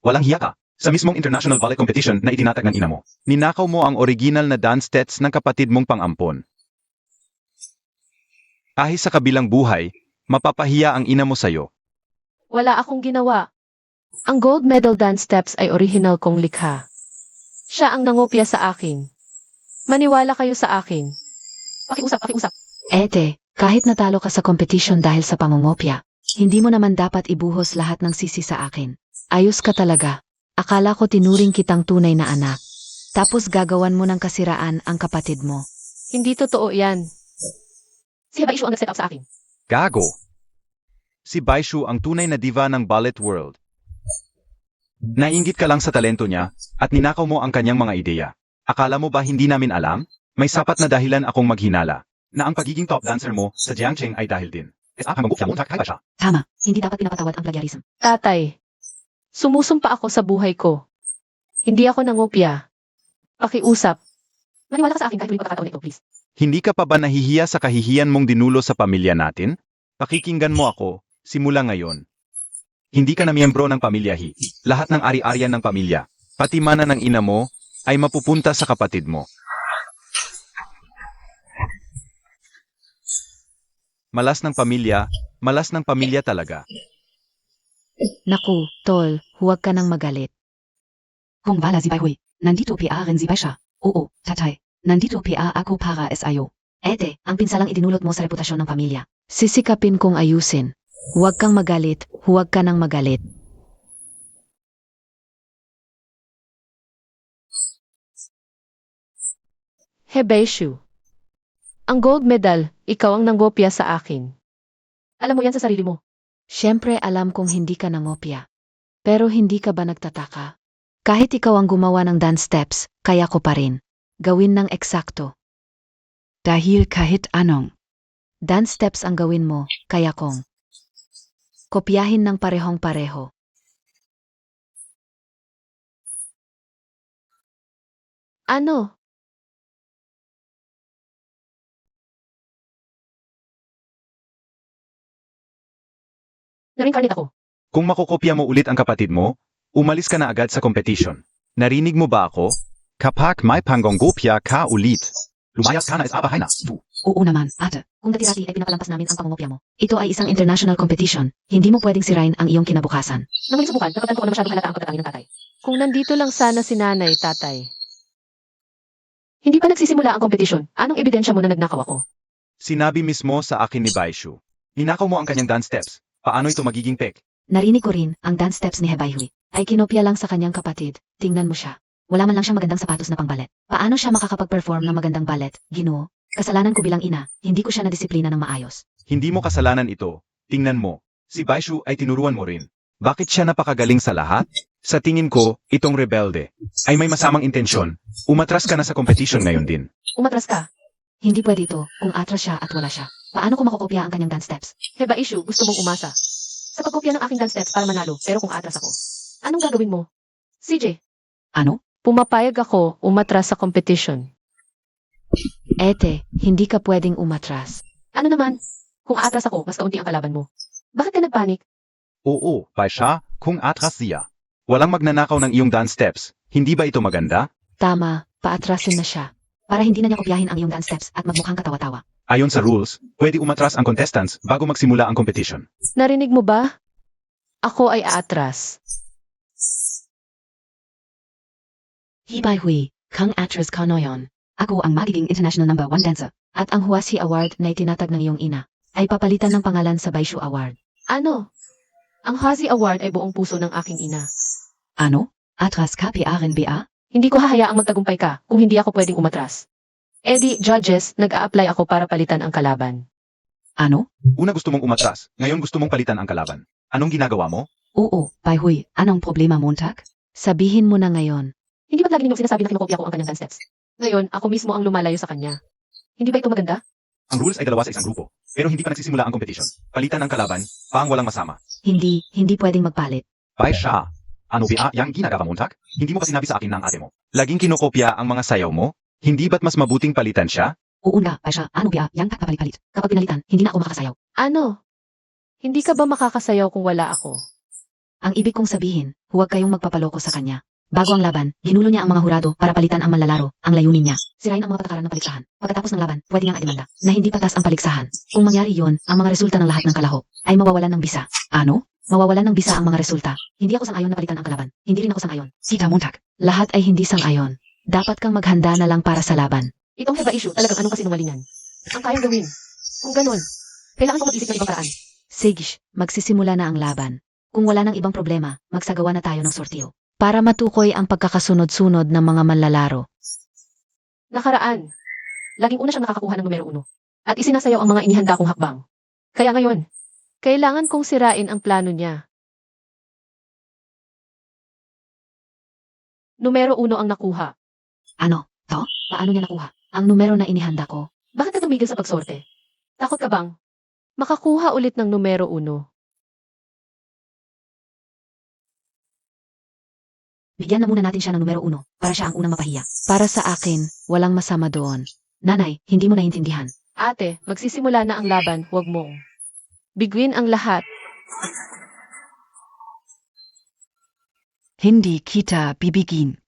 Walang hiya ka. Sa mismong international ballet competition na itinatag ng ina mo. Ninakaw mo ang original na dance steps ng kapatid mong pang-ampon. Kahit sa kabilang buhay, mapapahiya ang ina mo sa'yo. Wala akong ginawa. Ang gold medal dance steps ay original kong likha. Siya ang nangopya sa akin. Maniwala kayo sa akin. Pakiusap. Ete, kahit natalo ka sa competition dahil sa pangungopya, hindi mo naman dapat ibuhos lahat ng sisi sa akin. Ayos ka talaga. Akala ko tinuring kitang tunay na anak. Tapos gagawan mo ng kasiraan ang kapatid mo. Hindi totoo yan. Si Baishu ang nag-set up sa akin. Gago! Si Baishu ang tunay na diva ng ballet world. Nainggit ka lang sa talento niya, at ninakaw mo ang kanyang mga ideya. Akala mo ba hindi namin alam? May sapat na dahilan akong maghinala, na ang pagiging top dancer mo sa Jiangcheng ay dahil din. Tama, hindi dapat pinapatawad ang plagiarism. Tatay, sumusumpa ako sa buhay ko. Hindi ako nangopya. Pakiusap. Maniwala ka sa akin kahit hindi pagkakataon ito, please. Hindi ka pa ba nahihiya sa kahihiyan mong dinulo sa pamilya natin? Pakikinggan mo ako, simula ngayon. Hindi ka na miyembro ng pamilya Hi. Lahat ng ari-arian ng pamilya, pati mana ng ina mo, ay mapupunta sa kapatid mo. Malas ng pamilya talaga. Naku, tol, huwag ka nang magalit. Kung wala si Baihui, nandito PA rin si Baisha. Oo, tatay, nandito PA ako para SIO. Ete, ang pinsalang idinulot mo sa reputasyon ng pamilya. Sisikapin kong ayusin. Huwag kang magalit, huwag ka nang magalit. He Baishu. Ang gold medal, ikaw ang nanggopya sa akin. Alam mo yan sa sarili mo. Siyempre alam kong hindi ka nangopya. Pero hindi ka ba nagtataka? Kahit ikaw ang gumawa ng dance steps, kaya ko pa rin. Gawin ng eksakto. Dahil kahit anong dance steps ang gawin mo, kaya kong kopyahin ng parehong-pareho. Ano? Na-reincarnate ako. Kung makokopya mo ulit ang kapatid mo, umalis ka na agad sa competition. Narinig mo ba ako? Kapag may panggongopya ka ulit, lumayas ka na sa bahay na. Oo naman, ate. Kung dati-dati ay pinapalampas namin ang pangungopya mo. Ito ay isang international competition. Hindi mo pwedeng sirain ang iyong kinabukasan. Nang muling subukan, napagtanto ko na masyadong halata ang pagkatangi ng tatay. Kung nandito lang sana si nanay, tatay. Hindi pa nagsisimula ang kompetisyon. Anong ebidensya mo na nagnakaw ako? Sinabi mismo sa akin ni Baishu. Ninakaw mo ang kanyang dance steps. Paano ito magiging pek? Narinig ko rin, ang dance steps ni Hebaihui ay kinopya lang sa kanyang kapatid. Tingnan mo siya. Wala man lang siyang magandang sapatos na pangbalet. Paano siya makakapag-perform ng magandang ballet? Ginoo, kasalanan ko bilang ina, hindi ko siya nadisiplina ng maayos. Hindi mo kasalanan ito. Tingnan mo. Si Baishu ay tinuruan mo rin. Bakit siya napakagaling sa lahat? Sa tingin ko, itong rebelde ay may masamang intensyon. Umatras ka na sa competition ngayon din. Umatras ka. Hindi pwede ito kung atras siya at wala siya. Paano ko makokopya ang kanyang dance steps? Heba issue, gusto mong umasa. Sa pagkopya ng aking dance steps para manalo, pero kung atras ako. Anong gagawin mo? CJ, Ano? pumapayag ako umatras sa competition. Ete, hindi ka pwedeng umatras. Ano naman? Kung atras ako, mas kaunti ang kalaban mo. Bakit ka nagpanik? Oo, Baisha, kung atras siya. Walang magnanakaw ng iyong dance steps. Hindi ba ito maganda? Tama, paatrasin na siya. Para hindi na niya kopyahin ang iyong dance steps at magmukhang katawa-tawa. Ayon sa rules, pwede umatras ang contestants bago magsimula ang competition. Narinig mo ba? Ako ay aatras. Hebaihui, kang actress ka noyon. Ako ang magiging international number 1 dancer. At ang Huasi Award na itinatag ng iyong ina ay papalitan ng pangalan sa Baishu Award. Ano? Ang Hazi Award ay buong puso ng aking ina. Ano? Atras ka PRNBA? Hindi ko hahayaang magtagumpay ka kung hindi ako pwedeng umatras. Eddie, judges, nag-a-apply ako para palitan ang kalaban. Ano? Una gusto mong umatras, ngayon gusto mong palitan ang kalaban. Anong ginagawa mo? Oo, Baihui, anong problema Montag? Sabihin mo na ngayon. Hindi ba't lagi ninyong sinasabi na kinokopya ko ang kanyang dance steps? Ngayon, ako mismo ang lumalayo sa kanya. Hindi ba ito maganda? Ang rules ay dalawa sa isang grupo, pero hindi pa nagsisimula ang competition. Palitan ang kalaban, paang walang masama. Hindi pwedeng magpalit. Baisha, ano ba yang ginagawa mo, Montag? Hindi mo pa sinabi sa akin ng ate mo. Laging kinokopya ang mga sayaw mo? Hindi ba't mas mabuting palitan siya? Oo nga, Baisha, ano ba yang papalit-palit? Kapag pinalitan, hindi na ako makakasayaw. Ano? Hindi ka ba makakasayaw kung wala ako? Ang ibig kong sabihin, Huwag kayong magpapaloko sa kanya. Bago ang laban, ginulo niya ang mga hurado para palitan ang manlalaro. Ang layunin niya, sirain ang mga patakaran ng paligsahan. Pagkatapos ng laban, pwede niyang idemanda na hindi patas ang paligsahan. Kung mangyari yon, ang mga resulta ng lahat ng kalahok ay mawawalan ng bisa. Ano? Mawawalan ng bisa ang mga resulta. Hindi ako sang-ayon na palitan ang kalaban. Hindi rin ako sang-ayon. Sita Montag. Lahat ay hindi sang-ayon. Dapat kang maghanda na lang para sa laban. Itong Heba issue, talagang anong kasinungalingan. Ang kayang gawin. Kung ganun, kailangan ko mag-isip ng ibang paraan. Sige, magsisimula na ang laban. Kung wala nang ibang problema, magsagawa na tayo ng sortiyo. Para matukoy ang pagkakasunod-sunod ng mga manlalaro. Nakaraan, laging una siyang nakakakuha ng numero 1. At isinasayaw ang mga inihanda kong hakbang. Kaya ngayon, kailangan kong sirain ang plano niya. Numero 1 ang nakuha. Ano? To? Paano niya nakuha? Ang numero na inihanda ko. Bakit ka tumigil sa pagsorte? Takot ka bang makakuha ulit ng numero 1? Bigyan na muna natin siya ng numero 1 para siya ang unang mapahiya. Para sa akin, walang masama doon. Nanay, hindi mo naintindihan. Ate, magsisimula na ang laban, huwag mong biguin ang lahat. Hindi kita bibigin.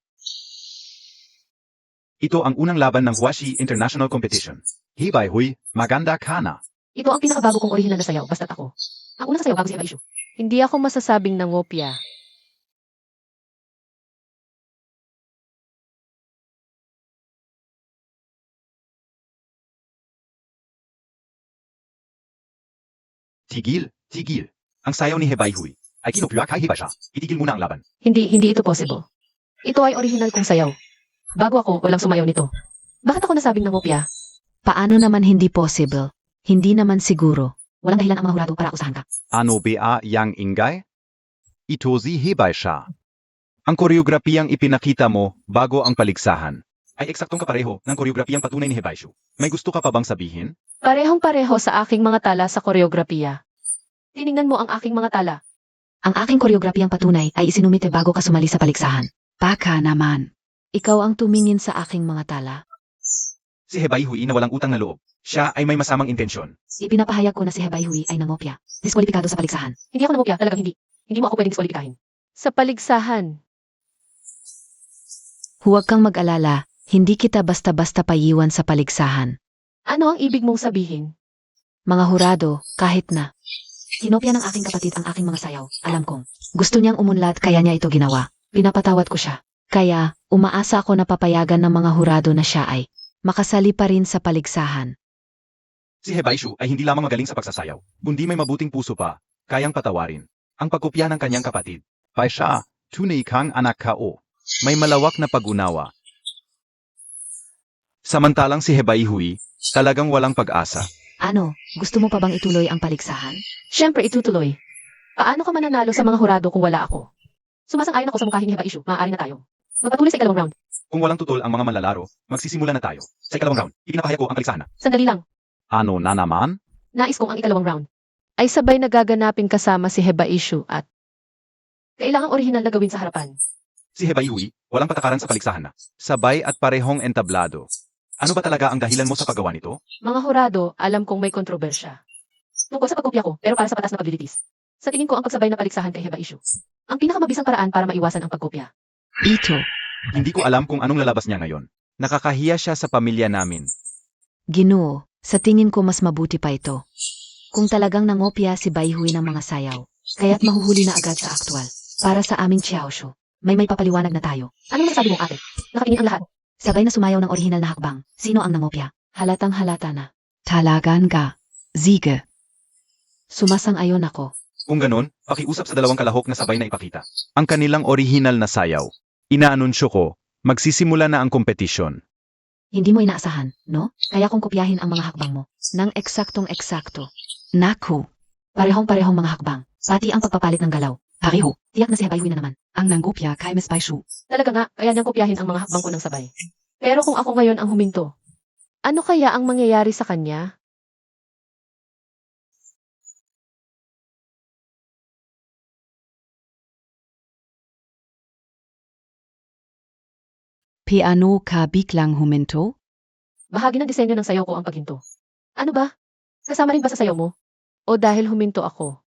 Ito ang unang laban ng Huashi International Competition. Hibay huy, maganda ka na. Ito ang pinakabago kong orihinal na sayaw, basta't ako. Ang unang sayaw bago si Heba issue. Hindi ako masasabing nangopya. Tigil, tigil. Ang sayaw ni Hebay Huy ay kinopya kay Hiba siya. Itigil muna ang laban. Hindi ito possible. Ito ay orihinal kong sayaw. Bago ako, walang sumayaw nito. Bakit ako nasabing nangopya? Paano naman hindi possible? Hindi naman siguro. Walang dahilan ang mga hurado para akusahan ka. Ano ba yang ingay? Ito si Hebay siya. Ang koreografiyang ipinakita mo bago ang paligsahan ay eksaktong kapareho ng koreografiyang patunay ni Hebay Shu. May gusto ka pa bang sabihin? Parehong-pareho sa aking mga tala sa koreografiya. Tiningnan mo ang aking mga tala. Ang aking koreografiyang patunay ay isinumite bago ka sumali sa paligsahan. Baka naman. Ikaw ang tumingin sa aking mga tala. Si Hebay Huy na walang utang na loob. Siya ay may masamang intensyon. Ipinapahayag ko na si Hebay Huy ay nangopya. Diskwalipikado sa paligsahan. Hindi ako nangopya, talagang hindi. Hindi mo ako pwedeng diskwalipikahin. Sa paligsahan. Huwag kang mag-alala. Hindi kita basta-basta payiwan sa paligsahan. Ano ang ibig mong sabihin? Mga hurado, kahit na. Kinopya ng aking kapatid ang aking mga sayaw. Alam kong, gusto niyang umunlad kaya niya ito ginawa. Pinapatawad ko siya. Kaya, umaasa ako na papayagan ng mga hurado na siya ay makasali pa rin sa paligsahan. Si Hebay Shu ay hindi lamang magaling sa pagsasayaw, kundi may mabuting puso pa, kayang patawarin. Ang pagkopya ng kanyang kapatid. Pay siya, tunay kang anak ka o. May malawak na pag-unawa. Samantalang si Hebay Huy, talagang walang pag-asa. Ano, gusto mo pa bang ituloy ang paligsahan? Siyempre, itutuloy. Paano ka mananalo sa mga hurado kung wala ako? Sumasang-ayon ako sa mukha ni Heba issue. Maaari na tayo. Magpatuloy sa ikalawang round. Kung walang tutol ang mga manlalaro, magsisimula na tayo. Sa ikalawang round, ipinapahayag ko ang paligsahan na. Sandali lang. Ano na naman? Nais kong ang ikalawang round ay sabay na gaganapin kasama si Heba issue at kailangang orihinal na gawin sa harapan. Si Hebay Huy, walang patakaran sa paligsahan na. Sabay at parehong entablado. Ano ba talaga ang dahilan mo sa paggawa nito? Mga hurado, alam kong may kontrobersya. Tungkol sa pagkopya ko, pero para sa patas na paglilitis. Sa tingin ko ang pagsabay na paligsahan kay Heba issue ang pinakamabisang paraan para maiwasan ang pagkopya. Ito. Hindi ko alam kung anong lalabas niya ngayon. Nakakahiya siya sa pamilya namin. Ginoo, sa tingin ko mas mabuti pa ito. Kung talagang nangopya si Bayhui ng mga sayaw, kaya't mahuhuli na agad sa aktwal. Para sa aming Chiaoshu, may papaliwanag na tayo. Ano masasabi mo, ate? Nakatingin ang lahat. Sabay na sumayaw ng orihinal na hakbang. Sino ang nangopya? Halatang halata na. Talagan ka. Siege. Sumasang-ayon ako. Kung ganon, pakiusap sa dalawang kalahok na sabay na ipakita ang kanilang orihinal na sayaw. Inaanunsyo ko, magsisimula na ang kompetisyon. Hindi mo inaasahan, no? Kaya kong kopyahin ang mga hakbang mo. Nang eksaktong-eksakto. Naku. Parehong-parehong mga hakbang. Pati ang pagpapalit ng galaw. Pareho. Tiyak na si Hebay Huy na naman. Ang nanggopya kay Miss Baishu. Talaga nga, kaya niyang kopyahin ang mga hakbang ko ng sabay. Pero kung ako ngayon ang huminto, ano kaya ang mangyayari sa kanya? Piano ka biglang huminto? Bahagi ng disenyo ng sayaw ko ang paghinto. Ano ba? Kasama rin ba sa sayaw mo? O dahil huminto ako?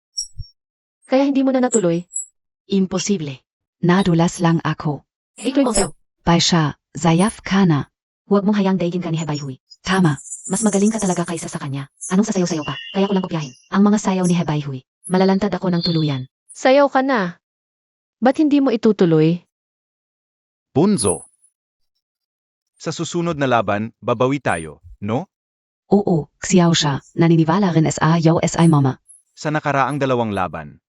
Kaya hindi mo na natuloy? Imposible. Nadulas lang ako. Ituloy mo ang sayaw. Baisha, zayaf ka na. Huwag mong hayang daigin ka ni Hebayhui. Tama. Mas magaling ka talaga kaysa sa kanya. Anong sasayaw-sayaw pa? Kaya ko lang kopyahin. Ang mga sayaw ni Hebayhui. Malalantad ako ng tuluyan. Sayaw ka na. Ba't hindi mo itutuloy? Bunzo. Sa susunod na laban, babawi tayo, no? Oo, xiao siya. Naniniwala rin sa SI mama. Sa nakaraang dalawang laban.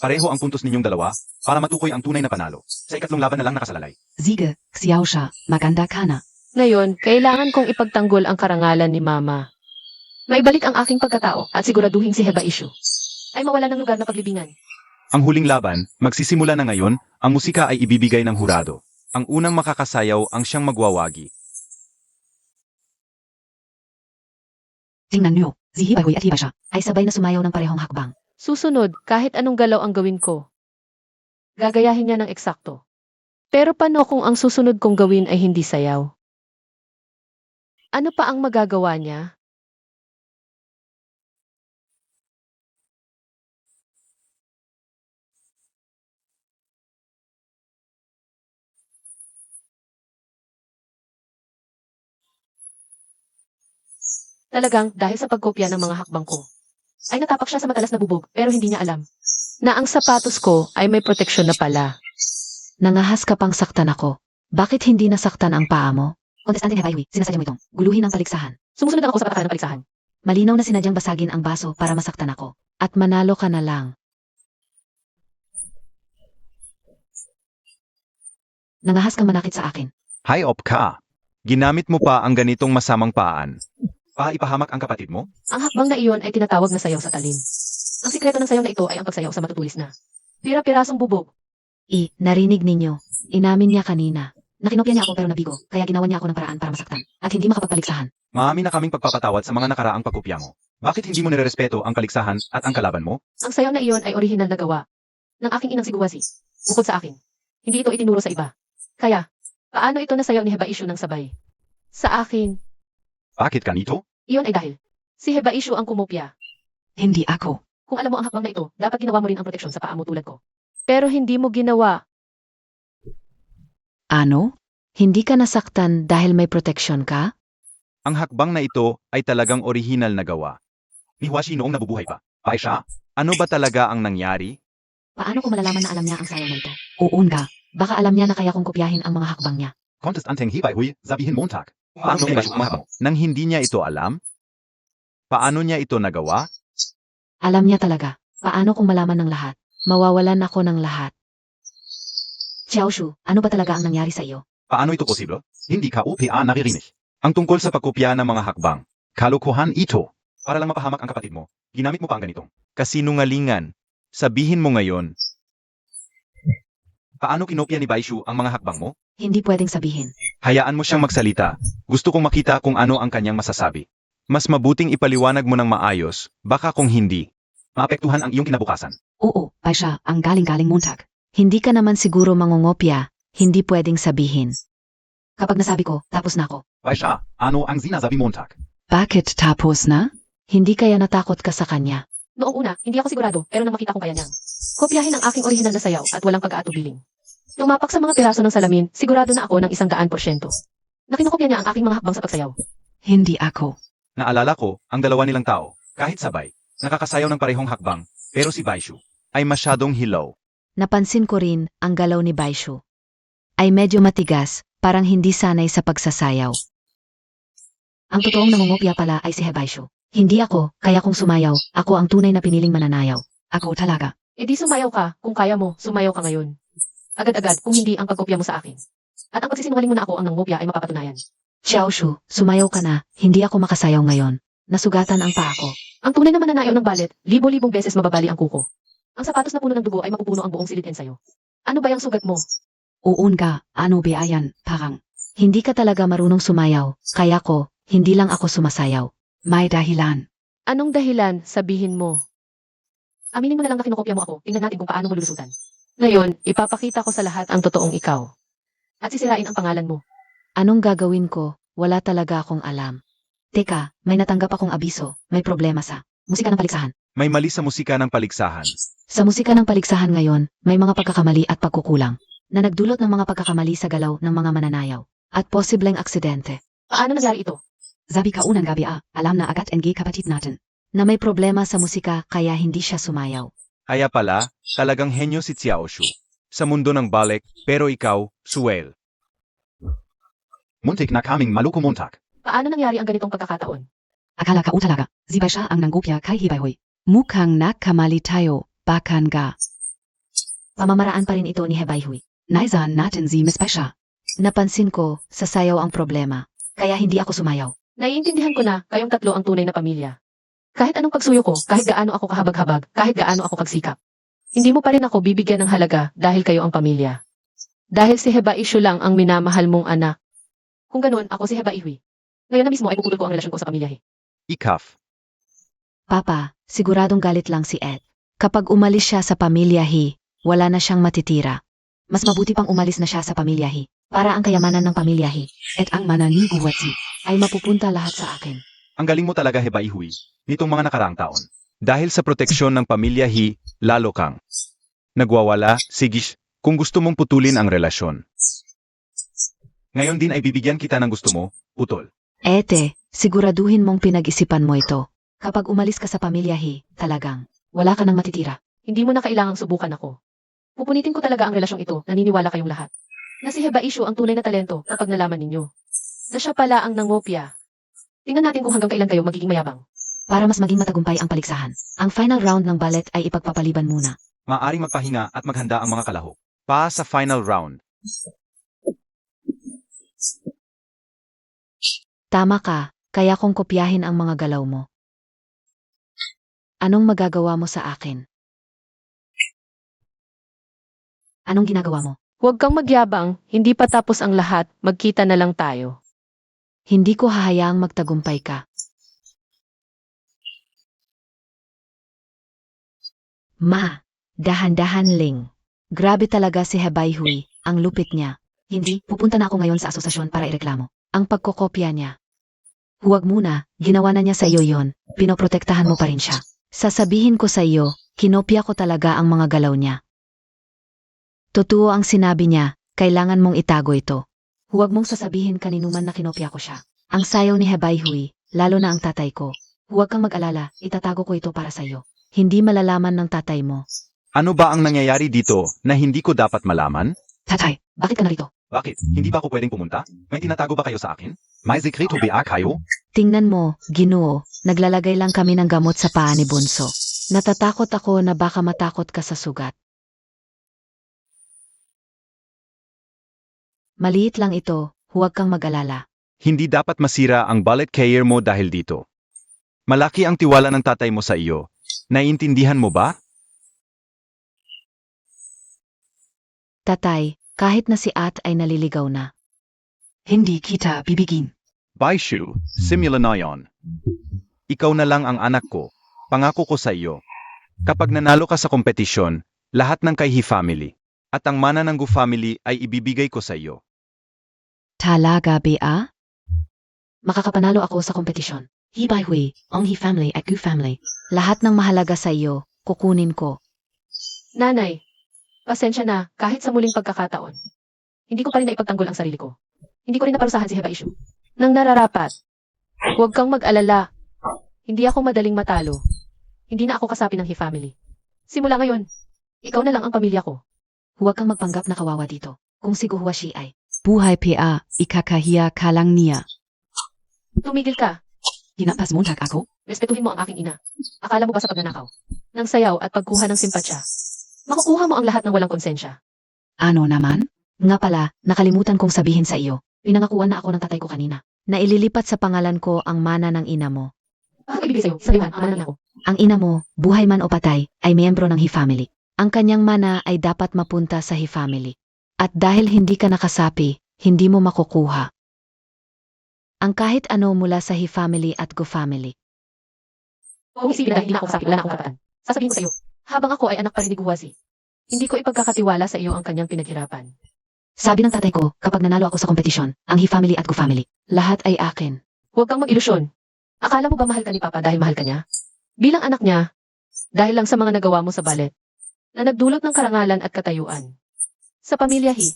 Pareho ang puntos ninyong dalawa para matukoy ang tunay na panalo. Sa ikatlong laban na lang nakasalalay. Sige, xiao siya. Maganda ka na. Ngayon, kailangan kong ipagtanggol ang karangalan ni Mama. Maibalik ang aking pagkatao at siguraduhin si Hebaishu ay mawala ng lugar na paglibingan. Ang huling laban, magsisimula na ngayon, ang musika ay ibibigay ng hurado. Ang unang makakasayaw ang siyang magwawagi. Tingnan niyo, si Hebayhui at Hibasha ay sabay na sumayaw ng parehong hakbang. Susunod, kahit anong galaw ang gawin ko, gagayahin niya ng eksakto. Pero paano kung ang susunod kong gawin ay hindi sayaw? Ano pa ang magagawa niya? Talagang dahil sa pagkopya ng mga hakbang ko, ay natapak siya sa matalas na bubog pero hindi niya alam na ang sapatos ko ay may proteksyon na pala. Nangahas ka pang saktan ako. Bakit hindi nasaktan ang paa mo? Kontestante ni Hebayhui, sinasadya mo itong guluhin ang paligsahan. Sumusunod lang ako sa patakaran ng paligsahan. Malinaw na sinadyang basagin ang baso para masaktan ako. At manalo ka na lang. Nangahas kang manakit sa akin. Hi op ka. Ginamit mo pa ang ganitong masamang paan. Ipahamak ang kapatid mo? Ang hakbang na iyon ay tinatawag na sayaw sa talim. Ang sikreto ng sayaw na ito ay ang pagsayaw sa matutulis na pira-pirasong bubog. Narinig ninyo. Inamin niya kanina. Nakinopya niya ako pero nabigo, kaya ginawa niya ako ng paraan para masaktan. At hindi makapagpaligsahan. Maamin na kaming pagpapatawad sa mga nakaraang pagkopya mo. Bakit hindi mo nirerespeto ang kaligsahan at ang kalaban mo? Ang sayaw na iyon ay orihinal na gawa ng aking inang si Guwasi. Bukod sa akin, hindi ito itinuro sa iba. Kaya, paano ito na sayaw ni Hebaishu ng sabay? Sa akin, Bakit kanito? iyon ay dahil si Hebaishu ang kumopya. Hindi ako. Kung alam mo ang hakbang na ito, dapat ginawa mo rin ang proteksyon sa paa mo tulad ko. Pero hindi mo ginawa. Ano? Hindi ka nasaktan dahil may proteksyon ka? Ang hakbang na ito ay talagang orihinal na gawa. Ni Huashi noong nabubuhay pa. Baisha, ano ba talaga ang nangyari? Paano ko malalaman na alam niya ang sayaw na ito? Oo nga. Baka alam niya na kaya kong kopyahin ang mga hakbang niya. Kontestanteng Hebayhui, sabihin Montag. Paano niya ang mga mo? Nang hindi niya ito alam? Paano niya ito nagawa? Alam niya talaga. Paano kung malaman ng lahat? Mawawalan ako ng lahat. Xiaoshu, ano ba talaga ang nangyari sa iyo? Paano ito posible? Hindi ka UPA naririnig. Ang tungkol sa pagkopya ng mga hakbang. Kalokohan ito. Para lang mapahamak ang kapatid mo, ginamit mo pa ang ganitong kasinungalingan. Sabihin mo ngayon. Paano kinopya ni Baishu ang mga hakbang mo? Hindi pwedeng sabihin. Hayaan mo siyang magsalita. Gusto kong makita kung ano ang kanyang masasabi. Mas mabuting ipaliwanag mo ng maayos, baka kung hindi, maapektuhan ang iyong kinabukasan. Oo, Baisha, ang galing-galing Montag. Hindi ka naman siguro mangungopya. Hindi pwedeng sabihin. Kapag nasabi ko, tapos na ako. Baisha, ano ang sinasabi Montag? Bakit tapos na? Hindi kaya natakot ka sa kanya? Noong una, hindi ako sigurado, pero nang makita kong kaya niyang kopyahin ang aking orihinal na sayaw at walang pag-aatubiling. Tumapak sa mga piraso ng salamin, sigurado na ako ng 100%. Nakinokopya niya ang aking mga hakbang sa pagsayaw. Hindi ako. Naalala ko, ang dalawa nilang tao, kahit sabay, nakakasayaw ng parehong hakbang, pero si Baishu ay masyadong hilaw. Napansin ko rin ang galaw ni Baishu. Ay medyo matigas, parang hindi sanay sa pagsasayaw. Ang totoong nangungopya pala ay si Hebaishu. Hindi ako, kaya kung sumayaw, ako ang tunay na piniling mananayaw. Ako talaga. E di sumayaw ka, kung kaya mo, sumayaw ka ngayon. Agad-agad kung hindi ang pagkopya mo sa akin. At ang pagsisinungaling mo na ako ang nangungopya ay mapapatunayan. Xiaoshu, sumayaw ka na, hindi ako makasayaw ngayon. Nasugatan ang paa ko. Ang tunay na mananayaw ng ballet, libo-libong beses mababali ang kuko. Ang sapatos na puno ng dugo ay mapupuno ang buong silid sa'yo. Ano ba yung sugat mo? Uun ka, ano ba ayan, parang. Hindi ka talaga marunong sumayaw, kaya ko, hindi lang ako sumasayaw. May dahilan. Anong dahilan, sabihin mo? Aminin mo na lang na kinokopya mo ako, tingnan natin kung paano mo lulusutan. Ngayon, ipapakita ko sa lahat ang totoong ikaw. At sisirain ang pangalan mo. Anong gagawin ko? Wala talaga akong alam. Teka, may natanggap akong abiso, may problema sa musika ng paligsahan. May mali sa musika ng paligsahan. Sa musika ng paligsahan ngayon, may mga pagkakamali at pagkukulang na nagdulot ng mga pagkakamali sa galaw ng mga mananayaw at posibleng aksidente. Paano nangyari ito? Sabi ka unang gabi alam na agad ng kapatid natin na may problema sa musika kaya hindi siya sumayaw. Kaya pala, talagang henyo si Xiaoshu. Sa mundo ng balik, pero ikaw, Suel. Muntik na kaming malukumuntak. Paano nangyari ang ganitong pagkakataon? Akala ka talaga, ziba siya ang nanggopya kay Hibayhoy. Mukhang nakamali tayo, bakan ga. Pamamaraan pa rin ito ni Hibayhoy. Naizan natin si Miss Pesha. Napansin ko, sa sayaw ang problema, kaya hindi ako sumayaw. Naiintindihan ko na kayong tatlo ang tunay na pamilya. Kahit anong pagsuyo ko, kahit gaano ako kahabag-habag, kahit gaano ako kagsikap. Hindi mo pa rin ako bibigyan ng halaga dahil kayo ang pamilya. Dahil si Hebaishu lang ang minamahal mong anak. Kung ganoon, ako si Hebaihui. Ngayon na mismo ay puputol ko ang relasyon ko sa pamilya. Ikaf. Papa, siguradong galit lang si Ed. Kapag umalis siya sa pamilya wala na siyang matitira. Mas mabuti pang umalis na siya sa pamilya para ang kayamanan ng pamilya at ang mana ni Buwatsi ay mapupunta lahat sa akin. Ang galing mo talaga, Hebaihui, nitong mga nakaraang taon. Dahil sa proteksyon ng pamilya lalo kang nagwawala, Sigish, kung gusto mong putulin ang relasyon. Ngayon din ay bibigyan kita ng gusto mo, putol. Ete, siguraduhin mong pinag-isipan mo ito. Kapag umalis ka sa pamilya talagang wala ka nang matitira. Hindi mo na kailangang subukan ako. Pupunitin ko talaga ang relasyong ito, naniniwala kayong lahat. Na si Hebaishu ang tunay na talento kapag nalaman ninyo. Na siya pala ang nangopya. Tingnan natin kung hanggang kailan kayo magiging mayabang. Para mas maging matagumpay ang paligsahan, ang final round ng ballet ay ipagpapaliban muna. Maaring magpahinga at maghanda ang mga kalahok. Pa sa final round. Tama ka, kaya kong kopyahin ang mga galaw mo. Anong magagawa mo sa akin? Anong ginagawa mo? Huwag kang magyabang, hindi pa tapos ang lahat, magkita na lang tayo. Hindi ko hahayaang magtagumpay ka. Ma, dahan-dahan ling. Grabe talaga si Hebayhui, ang lupit niya. Hindi, pupunta na ako ngayon sa asosasyon para ireklamo. Ang pagkokopya niya. Huwag muna, ginawa na niya sa iyo yon, pinoprotektahan mo pa rin siya. Sasabihin ko sa iyo, kinopya ko talaga ang mga galaw niya. Totoo ang sinabi niya, kailangan mong itago ito. Huwag mong sasabihin kaninuman na kinopya ko siya. Ang sayaw ni Hebayhui, lalo na ang tatay ko. Huwag kang mag-alala, itatago ko ito para sa iyo. Hindi malalaman ng tatay mo. Ano ba ang nangyayari dito na hindi ko dapat malaman? Tatay, bakit ka narito? Bakit? Hindi ba ako pwedeng pumunta? May tinatago ba kayo sa akin? May sekreto ba kayo? Tingnan mo, Ginoo, naglalagay lang kami ng gamot sa paa ni Bunso. Natatakot ako na baka matakot ka sa sugat. Maliit lang ito, huwag kang mag-alala. Hindi dapat masira ang ballet career mo dahil dito. Malaki ang tiwala ng tatay mo sa iyo. Naiintindihan mo ba? Tatay, kahit na si At ay naliligaw na. Hindi kita bibigin. Baishu, simula na yon. Ikaw na lang ang anak ko. Pangako ko sa iyo. Kapag nanalo ka sa kompetisyon, lahat ng Kaihi family at ang mana ng Gu family ay ibibigay ko sa iyo. Talaga ba? Makakapanalo ako sa kompetisyon. Hibayhui, ang Hi family at Gu family. Lahat ng mahalaga sa iyo, kukunin ko. Nanay, pasensya na kahit sa muling pagkakataon. Hindi ko pa rin naipagtanggol ang sarili ko. Hindi ko rin naparusahan si Hebaishu. Nang nararapat. Huwag kang mag-alala. Hindi ako madaling matalo. Hindi na ako kasapi ng Hi family. Simula ngayon, ikaw na lang ang pamilya ko. Huwag kang magpanggap na kawawa dito. Kung si Guhuashi ay buhay pa, ikakahiya ka lang niya. Tumigil ka. Hinapas mo ako? Respetuhin mo ang aking ina. Akala mo ba sa pagnanakaw? Nang sayaw at pagkuha ng simpatsya? Makukuha mo ang lahat ng walang konsensya. Ano naman? Nga pala, nakalimutan kong sabihin sa iyo. Pinangakuan na ako ng tatay ko kanina. Na ililipat sa pangalan ko ang mana ng ina mo. Bakit ibigay sa'yo? Sa liwan, amanan ako. Ang ina mo, buhay man o patay, ay miyembro ng Hi family. Ang kanyang mana ay dapat mapunta sa Hi family. At dahil hindi ka nakasapi, hindi mo makukuha ang kahit ano mula sa Hi family at Gu family. Kung isipin na hindi na ako kasapi, wala na akong karapatan. Sasabihin ko sa'yo, habang ako ay anak pa rin ni Guwasi, hindi ko ipagkakatiwala sa iyo ang kanyang pinaghirapan. Sabi ng tatay ko, kapag nanalo ako sa kompetisyon, ang Hi family at Gu family, lahat ay akin. Huwag kang mag-ilusyon. Akala mo ba mahal ka ni Papa dahil mahal ka niya? Bilang anak niya, dahil lang sa mga nagawa mo sa ballet, na nagdulot ng karangalan at katayuan. Sa pamilya He,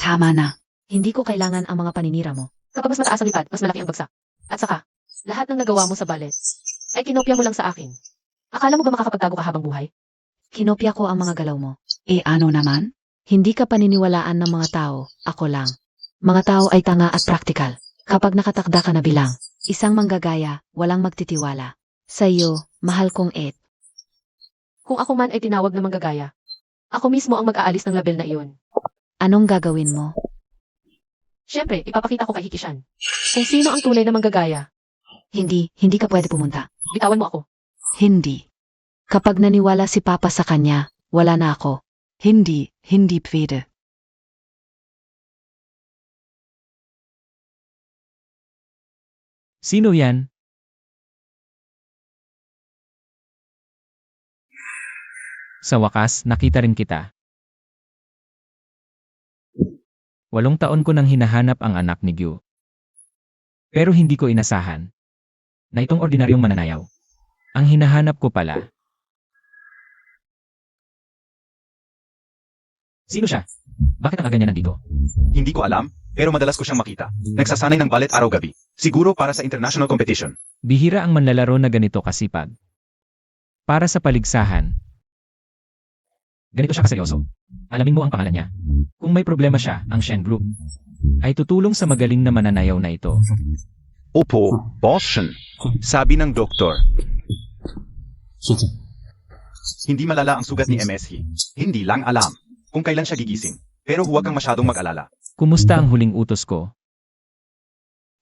Tama na. Hindi ko kailangan ang mga paninira mo. kapag mas mataas ang lipad, mas malaki ang bagsak. At saka, lahat ng nagawa mo sa ballet ay kinopya mo lang sa akin. Akala mo ba makakapagtago ka habang buhay? Kinopya ko ang mga galaw mo. Ano naman? Hindi ka paniniwalaan ng mga tao, ako lang. Mga tao ay tanga at praktikal. Kapag nakatakda ka na bilang isang manggagaya, walang magtitiwala. Sa iyo, mahal kong Ed. Kung ako man ay tinawag na manggagaya, ako mismo ang mag-aalis ng label na iyon. Anong gagawin mo? Siyempre, ipapakita ko kay Hikishan kung sino ang tunay na manggagaya. Hindi ka pwede pumunta. Bitawan mo ako. Hindi. Kapag naniwala si Papa sa kanya, wala na ako. Hindi pwede. Sino yan? Sa wakas, nakita rin kita. 8 taon ko nang hinahanap ang anak ni Gyu. Pero hindi ko inasahan na itong ordinaryong mananayaw ang hinahanap ko pala. Sino siya? Bakit nakaganyan nandito? Hindi ko alam, pero madalas ko siyang makita. Nagsasanay ng ballet araw-gabi. Siguro para sa international competition. Bihira ang manlalaro na ganito kasipag. Para sa paligsahan. Ganito siya kaseryoso. Alamin mo ang pangalan niya. Kung may problema siya, ang Shen Group ay tutulong sa magaling na mananayaw na ito. Opo, Boss Shen. Sabi ng doktor. Hindi malala ang sugat ni MSH. Hindi lang alam kung kailan siya gigising. Pero huwag kang masyadong mag-alala. Kumusta ang huling utos ko?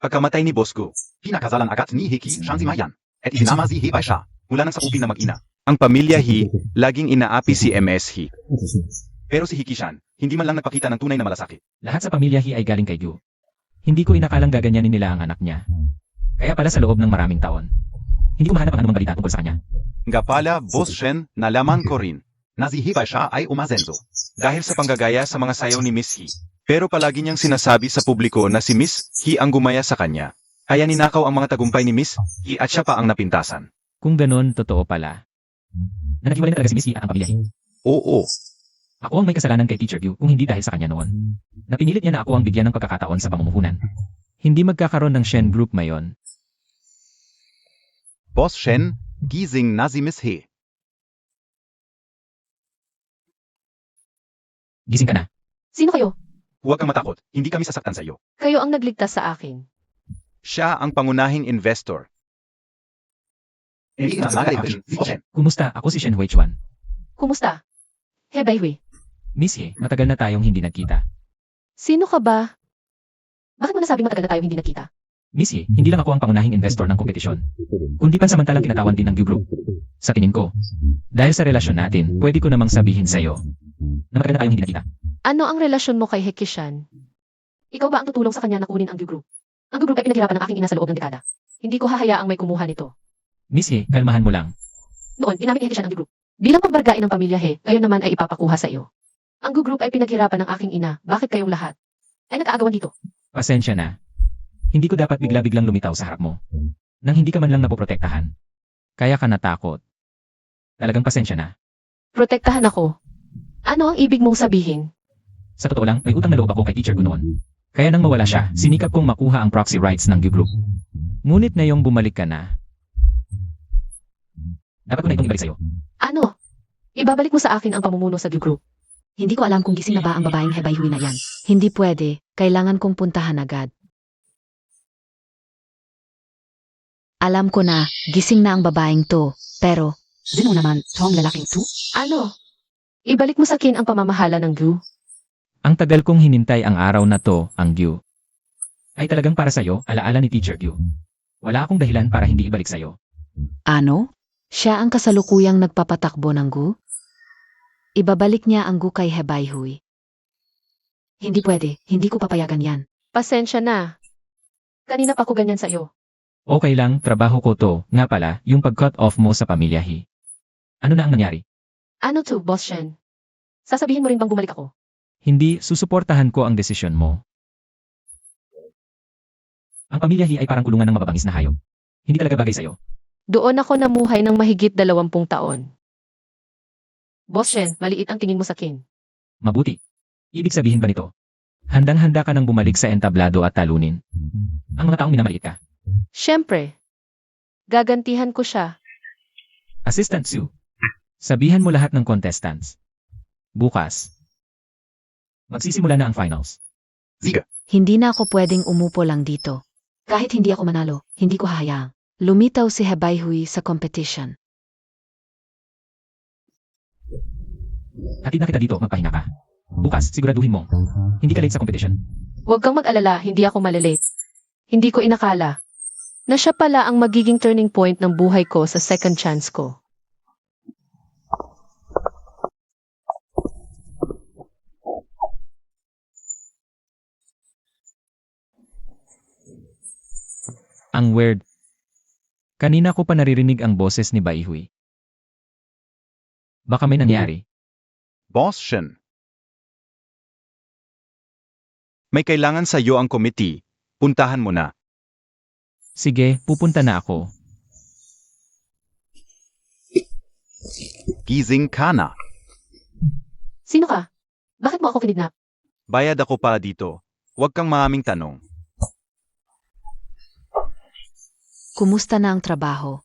Pagkamatay ni Bosco, pinakasalan agad ni Hiki Shan si Mayan. At isinama si Hibay siya mula nang sakupin na mag-ina. Ang pamilya He, laging inaapi si MSH. Pero si Hiki-shan, hindi man lang nagpakita ng tunay na malasakit. Lahat sa pamilya He ay galing kay Gyu. Hindi ko inakalang gaganyanin nila ang anak niya. Kaya pala sa loob ng maraming taon, hindi ko mahanap ang anumang balita tungkol sa kanya. Nga pala, Boss Shen, nalaman ko rin na si Hibay siya ay umasenso dahil sa panggagaya sa mga sayaw ni Miss He. Pero palagi niyang sinasabi sa publiko na si Miss He ang gumaya sa kanya. Kaya ninakaw ang mga tagumpay ni Miss He at siya pa ang napintasan. Kung ganon, totoo pala. Na naghiwalay na talaga si Miss He at ang pamilya He. Oo, Ako ang may kasalanan kay Teacher Gyu kung hindi dahil sa kanya noon. Napinilit niya na ako ang bigyan ng pagkakataon sa pamumuhunan. Hindi magkakaroon ng Shen Group ngayon. Boss Shen, gising na si Miss He. Gising ka na. Sino kayo? Huwag kang matakot, hindi kami sasaktan sa iyo. Kayo ang nagligtas sa akin. Siya ang pangunahing investor. Hindi na si Shen. Kumusta? Ako si Shen Huichuan. Kumusta? Hebay Hui. Miss He, matagal na tayong hindi nagkita. Sino ka ba? Bakit mo nasabing matagal na tayo hindi nakita? Miss He, hindi lang ako ang pangunahing investor ng kompetisyon. Kundi pansamantalang kinatawan din ng Gyu Group. Sa tingin ko, dahil sa relasyon natin, pwede ko namang sabihin sa'yo na matagal na tayong hindi nakita. Ano ang relasyon mo kay Hikishan? Ikaw ba ang tutulong sa kanya na kunin ang Group? Ang Group ay pinaghirapan ng aking ina sa loob ng dekada. Hindi ko hahayaang may kumuha nito. Miss He, kalmahan mo lang. Noon, ginamit ni Hikishan ang Group. Bilang pagbargain ng pamilya He, ngayon naman ay ipapakuha sa iyo. Ang Group ay pinaghirapan ng aking ina. Bakit kayong lahat ay nag-aagawan dito? Pasensya na. Hindi ko dapat bigla-biglang lumitaw sa harap mo. Nang hindi ka man lang napoprotektahan. Kaya ka natakot. Talagang pasensya na. Protektahan ako. Ano ang ibig mong sabihin? Sa totoo lang, may utang na loob ako kay Teacher Gu noon. Kaya nang mawala siya, sinikap kong makuha ang proxy rights ng Gyu Group. Ngunit ngayong bumalik ka na, dapat ko na itong ibalik sa'yo. Ano? Ibabalik mo sa akin ang pamumuno sa Group. Hindi ko alam kung gising na ba ang babaeng Hebay Hui na yan. Hindi pwede. Kailangan kong puntahan agad. Alam ko na, gising na ang babaeng to. Pero, sino naman, tong lalaking to? Ano? Ibalik mo sa akin ang pamamahala ng Group. Ang tagal kong hinintay ang araw na to, ang Gyu. Ay talagang para sa'yo, alaala ni Teacher Gyu. Wala akong dahilan para hindi ibalik sa'yo. Ano? Siya ang kasalukuyang nagpapatakbo ng Gu? Ibabalik niya ang Gu kay Hebay Hui. Hindi pwede, hindi ko papayagan yan. Pasensya na. Kanina pa ko ganyan sa iyo. Okay lang, trabaho ko to. Nga pala, yung pag-cut off mo sa pamilya He. Ano na ang nangyari? Ano to, Boss Shen? Sasabihin mo rin bang bumalik ako? Hindi, susuportahan ko ang desisyon mo. Ang pamilya He ay parang kulungan ng mababangis na hayop. Hindi talaga bagay sa'yo. Doon ako namuhay ng mahigit 20 taon. Boss Shen, maliit ang tingin mo sa akin. Mabuti. Ibig sabihin ba nito? Handang-handa ka nang bumalik sa entablado at talunin. Ang mga taong minamaliit ka. Siyempre. Gagantihan ko siya. Assistant Sue. Sabihan mo lahat ng contestants. Bukas. Magsisimula na ang finals. Ziga. Hindi na ako pwedeng umupo lang dito. Kahit hindi ako manalo, hindi ko hahayaang lumitaw si Hebaihui sa competition. Hatid na kita dito, magpahinga ka. Bukas, siguraduhin mong hindi ka late sa competition. Huwag kang mag-alala, hindi ako malilate. Hindi ko inakala na siya pala ang magiging turning point ng buhay ko sa second chance ko. Ang weird. Kanina ko pa naririnig ang boses ni Baihui. Baka may nangyari. Boss Shen. May kailangan sa iyo ang committee. Puntahan mo na. Sige, pupunta na ako. Gising ka na. Sino ka? Bakit mo ako kinidnap? Bayad ako para dito. Huwag kang maraming tanong. Kumusta na ang trabaho?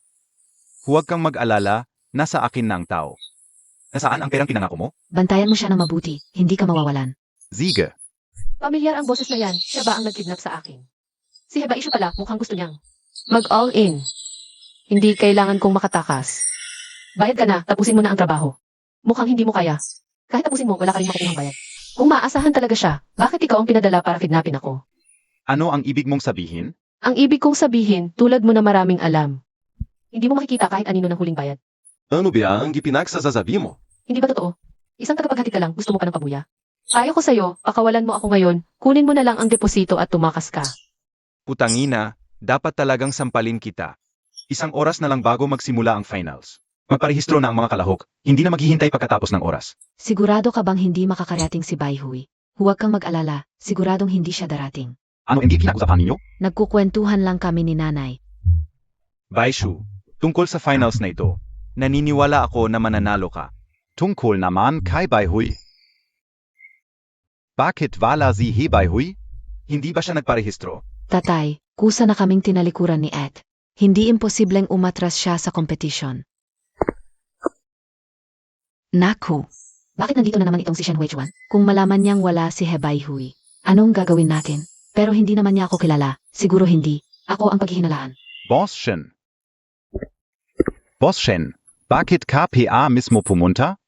Huwag kang mag-alala, nasa akin na ang tao. Nasaan ang perang pinangako mo? Bantayan mo siya ng mabuti, hindi ka mawawalan. Ziga. Pamilyar ang boses na yan. Siya ba ang nagkidnap sa akin? Si Hebaihui pala, mukhang gusto niyang mag-all in. Hindi kailangan kong makatakas. Bayad ka na, tapusin mo na ang trabaho. Mukhang hindi mo kaya. Kahit tapusin mo, wala ka rin makukuhang bayad. Kung maaasahan talaga siya, bakit ikaw ang pinadala para kidnapin ako? Ano ang ibig mong sabihin? Ang ibig kong sabihin, tulad mo na maraming alam. Hindi mo makikita kahit anino ng huling bayad. Ano ba ang ipinagsasasabi mo? Hindi ba totoo? Isang tagapaghatid ka lang, gusto mo pa ng pabuya? Payo ko sa'yo, pakawalan mo ako ngayon, kunin mo na lang ang deposito at tumakas ka. Putangina, dapat talagang sampalin kita. Isang oras na lang bago magsimula ang finals. Magparehistro na ang mga kalahok, hindi na maghihintay pagkatapos ng oras. Sigurado ka bang hindi makakarating si Baihui? Huwag kang mag-alala, siguradong hindi siya darating. Ano hindi kinag-usapan ninyo? Nagkukwentuhan lang kami ni nanay. Baishu, tungkol sa finals na ito, naniniwala ako na mananalo ka. Tungkol naman kay Baihui. Bakit wala si Hebaihui? Hindi ba siya nagparehistro? Tatay, kusa na kaming tinalikuran ni Ed. Hindi imposibleng umatras siya sa competition. Naku, bakit nandito na naman itong si Shen Weichuan? Kung malaman niyang wala si Hebaihui, anong gagawin natin? Pero hindi naman niya ako kilala. Siguro hindi. Ako ang paghihinalaan. Boss Shen. Boss Shen, bakit ka PA mismo pumunta?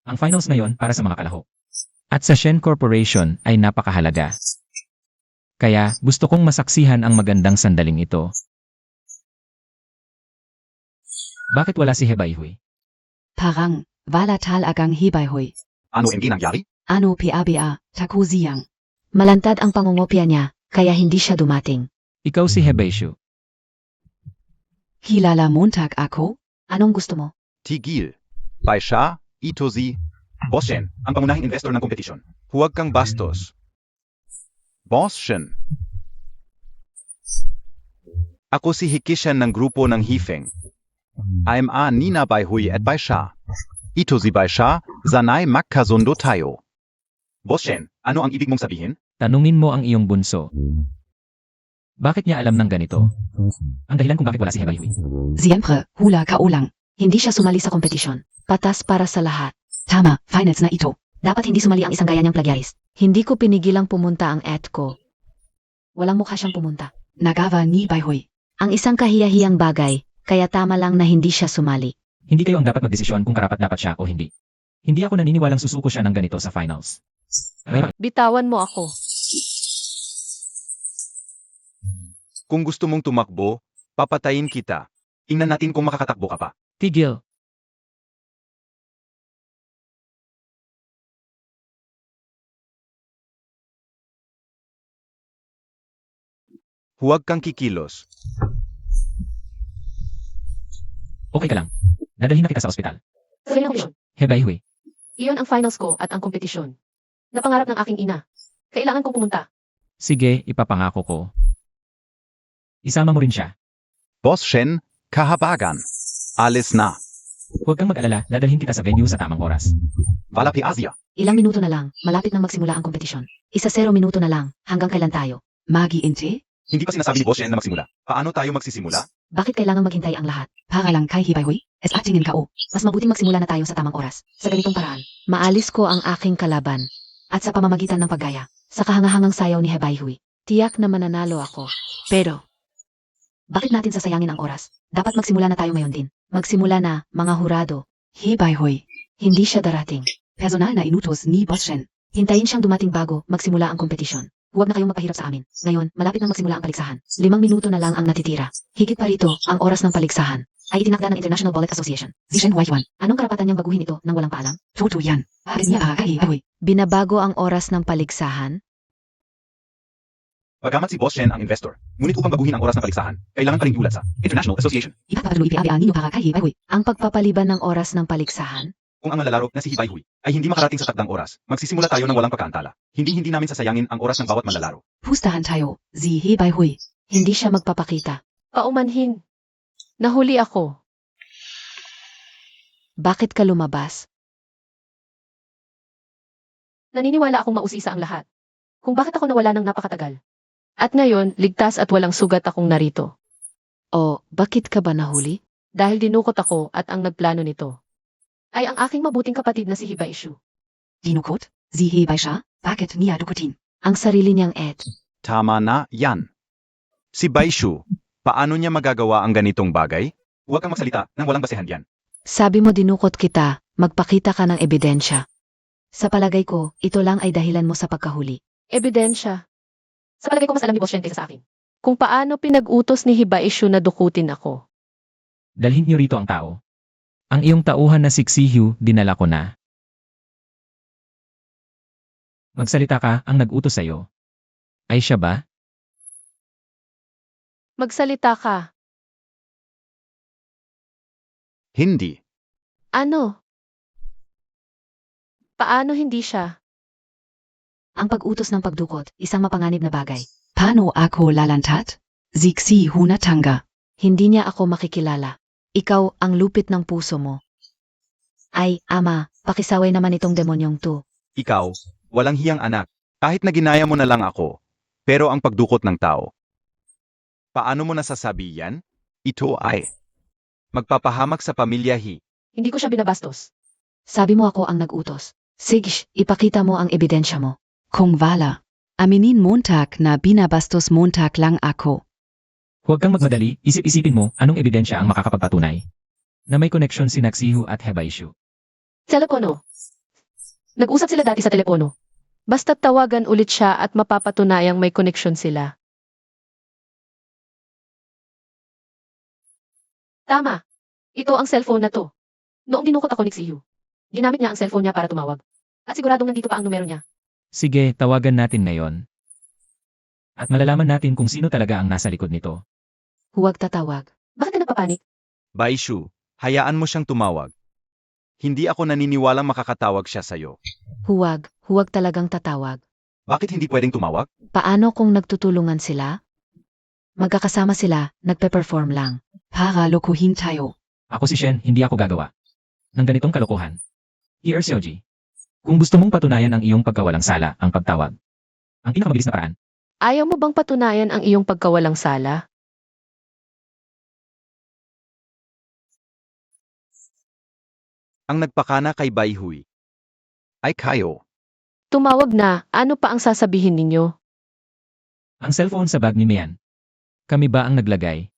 Ang finals ngayon para sa mga kalahok. At sa Shen Corporation ay napakahalaga. Kaya gusto kong masaksihan ang magandang sandaling ito. Bakit wala si Hebaihui? Parang, Valatal agang Hebaihui. Ano hindi nangyari? Ano PABA, Takusiyang. Malantad ang pangungopia niya, kaya hindi siya dumating. Ikaw si Hebaishu. Hilala Montag ako? Anong gusto mo? Tigil. Baisha, Itozi. Boss Shen, ang pangunahing investor ng kompetisyon. Huwag kang bastos. Boss Shen. Ako si Hikishan ng grupo ng Hifeng. I'm a Nina Baihui at Baisha. Itozi Baisha, Zanay magkasundo tayo. Boss Shen, ano ang ibig mong sabihin? Tanungin mo ang iyong bunso. Bakit niya alam ng ganito? Ang dahilan kung bakit wala si Hebaihui. Siyempre, hula ka ulang. Hindi siya sumali sa competition. Patas para sa lahat. Tama, finals na ito. Dapat hindi sumali ang isang gaya niyang plagiaris. Hindi ko pinigilang pumunta ang Ed ko. Walang mukha siyang pumunta. Nagawa ni Baihui. Ang isang kahiyahiyang bagay, kaya tama lang na hindi siya sumali. Hindi kayo ang dapat magdesisyon kung karapat-dapat siya o hindi. Hindi ako naniniwalang susuko siya ng ganito sa finals. Bitawan mo ako. Kung gusto mong tumakbo, papatayin kita. Tingnan natin kung makakatakbo ka pa. Tigil. Huwag kang kikilos. Okay ka lang. Dadalhin na kita sa ospital. Sa ng kompetisyon. Hebaihui. Iyon ang finals ko at ang kompetisyon. Napangarap ng aking ina. Kailangan kong pumunta. Sige, ipapangako ko. Isama mo rin siya. Boss Shen, kahabagan. Alis na. Huwag kang mag-alala, dadalhin kita sa venue sa tamang oras. Vala Asia. Ilang minuto na lang, malapit nang magsimula ang kompetisyon. 1-0 minuto na lang, hanggang kailan tayo? Magi inte? Hindi pa sinasabi ni Boss Shen na magsimula. Paano tayo magsisimula? Bakit kailangang maghintay ang lahat? Para lang kay Hibaihui? Es atingin ka o. Mas mabuting magsimula na tayo sa tamang oras. Sa ganitong paraan, maalis ko ang aking kalaban. At sa pamamagitan ng paggaya, sa kahangahangang sayaw ni Hebaihui, tiyak na mananalo ako. Pero, bakit natin sasayangin ang oras? Dapat magsimula na tayo ngayon din. Magsimula na, mga hurado. Hibaihui. Hindi siya darating. Personal na inutos ni Boss Shen. Hintayin siyang dumating bago magsimula ang kompetisyon. Huwag na kayong magpahirap sa amin. Ngayon, malapit nang magsimula ang paligsahan. 5 minuto na lang ang natitira. Higit pa rito, ang oras ng paligsahan ay itinakda ng International Ballet Association. Zishen Waiyuan. Anong karapatan niyang baguhin ito nang walang paalam? Tutu yan. Bakit niya para kay Hibaihui? Binabago ang oras ng paligsahan? Bagamat si Boss Shen ang investor, ngunit upang baguhin ang oras ng paligsahan, kailangan pa rin iulat sa International Association. Ipapatuloy PABA ninyo para kay Hibaihui. Ang pagpapaliban ng oras ng paligsahan? Kung ang malalaro na si Hibaihui ay hindi makarating sa takdang oras, magsisimula tayo ng walang pagkaantala. Hindi namin sasayangin ang oras ng bawat malalaro. Pustahan tayo. Si Hibaihui. Hindi siya magpapakita. Paumanhin. Nahuli ako. Bakit ka lumabas? Naniniwala akong mausisa ang lahat. Kung bakit ako nawala ng napakatagal. At ngayon, ligtas at walang sugat akong narito. O, bakit ka ba nahuli? Dahil dinukot ako at ang nagplano nito ay ang aking mabuting kapatid na si Hibaishu. Dinukot? Si Hibai siya? Bakit niya dukutin? Ang sarili niyang Ed. Tama na yan. Si Baishu, paano niya magagawa ang ganitong bagay? Huwag kang magsalita nang walang basehan diyan. Sabi mo dinukot kita, magpakita ka ng ebidensya. Sa palagay ko, ito lang ay dahilan mo sa pagkahuli. Ebidensya. Sa palagay ko mas alam ni Boss Shen kaysa sa akin. Kung paano pinag-utos ni Hibaishu na dukutin ako. Dalhin niyo rito ang tao. Ang iyong tauhan na si Xihu, dinala ko na. Magsalita ka, ang nag-utos sa'yo. Ay siya ba? Magsalita ka. Hindi. Ano? Paano hindi siya? Ang pag-utos ng pagdukot, isang mapanganib na bagay. Paano ako lalantat? Si Hunatanga. Hindi niya ako makikilala. Ikaw ang lupit ng puso mo. Ay, ama, pakisaway naman itong demonyong to. Ikaw, walang hiyang anak. Kahit na ginaya mo na lang ako. Pero ang pagdukot ng tao. Paano mo nasasabi yan? Ito ay magpapahamak sa pamilya Hindi ko siya binabastos. Sabi mo ako ang nag-utos. Sige, ipakita mo ang ebidensya mo. Kung Vala. Aminin Montag na binabastos Montag lang ako. Huwag kang magmadali, isip-isipin mo anong ebidensya ang makakapagpatunay na may koneksyon si Xihu at Hebaishu. Telepono. Nag-usap sila dati sa telepono. Basta't tawagan ulit siya at mapapatunayang may koneksyon sila. Tama. Ito ang cellphone na to. Noong dinukot ako ni Xihu, ginamit niya ang cellphone niya para tumawag. At siguradong nandito pa ang numero niya. Sige, tawagan natin ngayon. At malalaman natin kung sino talaga ang nasa likod nito. Huwag tatawag. Bakit ka nagpapanik? Baishu, hayaan mo siyang tumawag. Hindi ako naniniwalang makakatawag siya sa'yo. Huwag talagang tatawag. Bakit hindi pwedeng tumawag? Paano kung nagtutulungan sila? Magkakasama sila, nagpe-perform lang. Para lokohin tayo. Ako si Shen, hindi ako gagawa ng ganitong kalokohan. Here, Xiaoji. Kung gusto mong patunayan ang iyong pagkawalang sala, ang pagtawag. Ang pinakamabilis na paraan. Ayaw mo bang patunayan ang iyong pagkawalang sala? Ang nagpakana kay Baihui ay kayo. Tumawag na, ano pa ang sasabihin ninyo? Ang cellphone sa bag ni Mian. Kami ba ang naglagay?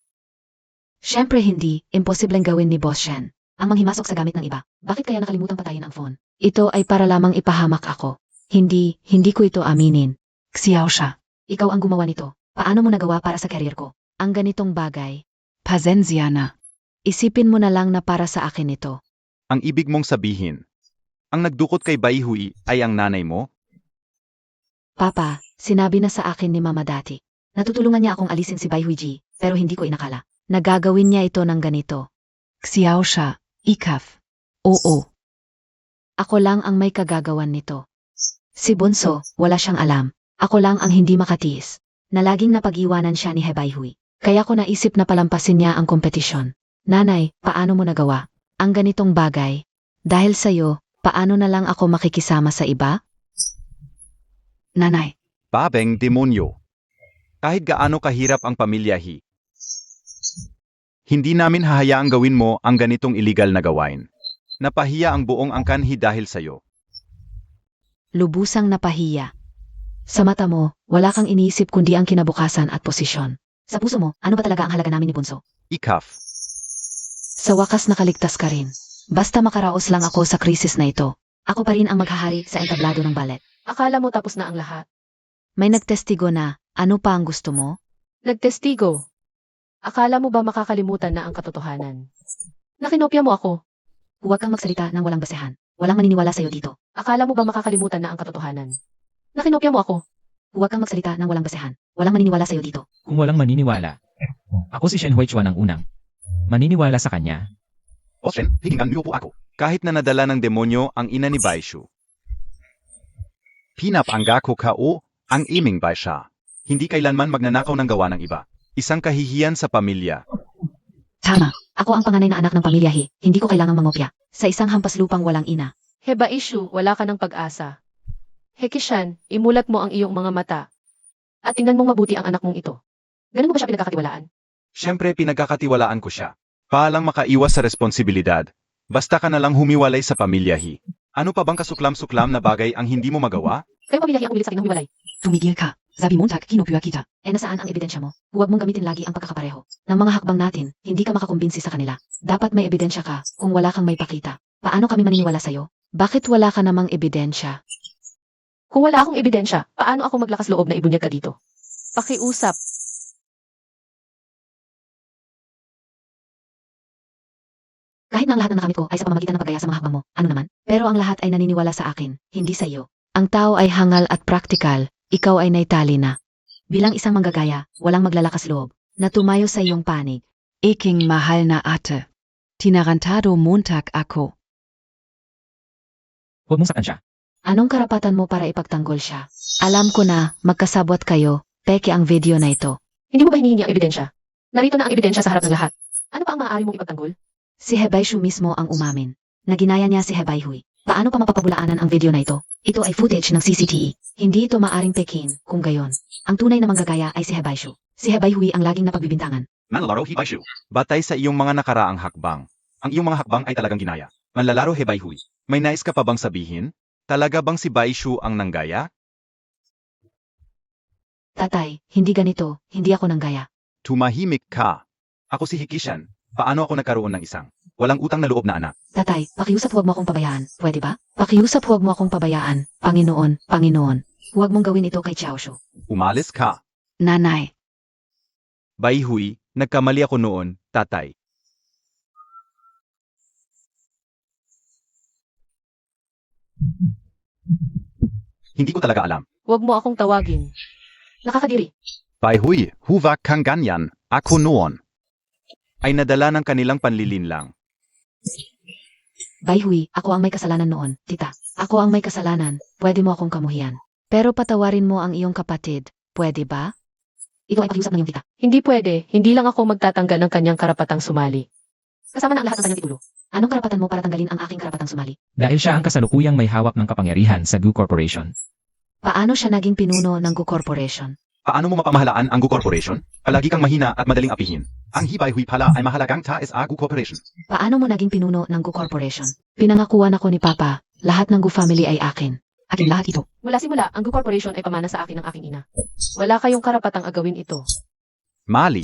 Siyempre hindi, imposibleng gawin ni Boss Shen. Ang manghimasok sa gamit ng iba. Bakit kaya nakalimutang patayin ang phone? Ito ay para lamang ipahamak ako. Hindi ko ito aminin. Xiao siya. Ikaw ang gumawa nito. Paano mo nagawa para sa career ko? Ang ganitong bagay. Pasensya na. Isipin mo na lang na para sa akin ito. Ang ibig mong sabihin, ang nagdukot kay Baihui ay ang nanay mo? Papa, sinabi na sa akin ni Mama dati. Natutulungan niya akong alisin si Baihui Ji, pero hindi ko inakala. Nagagawin niya ito ng ganito. Xiao siya. Ikaf. Oo. Ako lang ang may kagagawan nito. Si Bunso, wala siyang alam. Ako lang ang hindi makatiis. Na laging napag-iwanan siya ni Hebaihui. Kaya ko naisip na palampasin niya ang kompetisyon. Nanay, paano mo nagawa? Ang ganitong bagay. Dahil sa'yo, paano na lang ako makikisama sa iba? Nanay, Babeng demonyo. Kahit gaano kahirap ang pamilyahi, hindi namin hahayaang gawin mo ang ganitong illegal na gawain. Napahiya ang buong angkanhi dahil sa'yo. Lubusang napahiya. Sa mata mo, wala kang iniisip kundi ang kinabukasan at posisyon. Sa puso mo, ano ba talaga ang halaga namin ni Bunso? Ikaf. Sa wakas nakaligtas ka rin. Basta makaraos lang ako sa krisis na ito. Ako pa rin ang maghahari sa entablado ng balet. Akala mo tapos na ang lahat. May nagtestigo na, ano pa ang gusto mo? Nagtestigo. Akala mo ba makakalimutan na ang katotohanan? Nakinopya mo ako. Huwag kang magsalita ng walang basehan. Walang maniniwala sa'yo dito. Akala mo ba makakalimutan na ang katotohanan? Nakinopya mo ako. Huwag kang magsalita ng walang basehan. Walang maniniwala sa'yo dito. Kung walang maniniwala, ako si Shen Huichuan ang unang. Maniniwala sa kanya. O Shen, hihingan niyo po ako. Kahit na nadala ng demonyo ang ina ni Baishu. Pinapangga ko kao ang iming Baisha. Hindi kailanman magnanakaw ng gawa ng iba. Isang kahihiyan sa pamilya. Tama. Ako ang panganay na anak ng pamilyahi. Hindi ko kailangang mangopya. Sa isang hampas lupang walang ina. Heba issue, wala ka ng pag-asa. Hekishan, imulat mo ang iyong mga mata. At tingnan mong mabuti ang anak mong ito. Ganun mo ba siya pinagkakatiwalaan? Siyempre pinagkakatiwalaan ko siya. Paalang makaiwas sa responsibilidad. Basta ka na lang humiwalay sa pamilyahi. Ano pa bang kasuklam-suklam na bagay ang hindi mo magawa? Kayo pamilyahi ang umilit sa akin ng humiwalay. Tumigil ka. Sabi Montag, kinopya kita. Nasaan ang ebidensya mo? Huwag mong gamitin lagi ang pagkakapareho. Ng mga hakbang natin, hindi ka makakumbinsi sa kanila. Dapat may ebidensya ka, kung wala kang may pakita. Paano kami maniniwala sa'yo? Bakit wala ka namang ebidensya? Kung wala akong ebidensya, paano ako maglakas loob na ibunyag ka dito? Pakiusap. Kahit na ang lahat ng nakamit ko ay sa pamamagitan ng paggaya sa mga hakbang mo, ano naman? Pero ang lahat ay naniniwala sa akin, hindi sa iyo. Ang tao ay hangal at praktikal, ikaw ay naitali na. Bilang isang manggagaya, walang maglalakas loob, na tumayo sa iyong panig. Eking mahal na ate. Tinarantado Montag ako. Huwag mong saktan siya. Anong karapatan mo para ipagtanggol siya? Alam ko na, magkasabwat kayo, peke ang video na ito. Hindi mo ba hinihingi ang ebidensya? Narito na ang ebidensya sa harap ng lahat. Ano pa ang maaari mong ipagtanggol? Si Hebaishu mismo ang umamin. Naginaya niya si Hebaihui. Paano pa mapapabulaanan ang video na ito? Ito ay footage ng CCTV. Hindi ito maaring pekin, kung gayon. Ang tunay na manggagaya ay si Hebaishu. Si Hebaihui ang laging napagbibintangan. Manlalaro Hibaishu. Batay sa iyong mga nakaraang hakbang. Ang iyong mga hakbang ay talagang ginaya. Manlalaro Hebaihui. May nais ka pa bang sabihin? Talaga bang si Baishu ang nanggaya? Tatay, hindi ganito, hindi ako nanggaya. Tumahimik ka. Ako si Hikishan. Paano ako nagkaroon ng isang walang utang na loob na anak? Tatay, pakiusap huwag mo akong pabayaan, pwede ba? Pakiusap huwag mo akong pabayaan, Panginoon, Panginoon. Huwag mong gawin ito kay Chaoshu. Umalis ka. Nanay, Baihui, nagkamali ako noon, tatay. Hindi ko talaga alam. Huwag mo akong tawagin. Nakakadiri. Baihui, huvak kang ganyan, ako noon. Ay nadala ng kanilang panlilinlang. Baihui, ako ang may kasalanan noon, tita. Ako ang may kasalanan, pwede mo akong kamuhian. Pero patawarin mo ang iyong kapatid, pwede ba? Ito ay pakiusap ng iyong tita. Hindi pwede, hindi lang ako magtatanggal ng kanyang karapatang sumali. Kasama na ang lahat ng kanyang titulo. Anong karapatan mo para tanggalin ang aking karapatang sumali? Dahil siya ang kasalukuyang may hawak ng kapangyarihan sa Gu Corporation. Paano siya naging pinuno ng Gu Corporation? Paano mo mapamahalaan ang Gu Corporation? Palagi kang mahina at madaling apihin. Ang Hibaishui pala ay mahalagang taes Gu Corporation. Paano mo naging pinuno ng Gu Corporation? Pinangakuan ako ni Papa, lahat ng Gu family ay akin. Akin lahat ito. Mula simula, ang Gu Corporation ay pamana sa akin ng aking ina. Wala kayong karapatang agawin ito. Mali.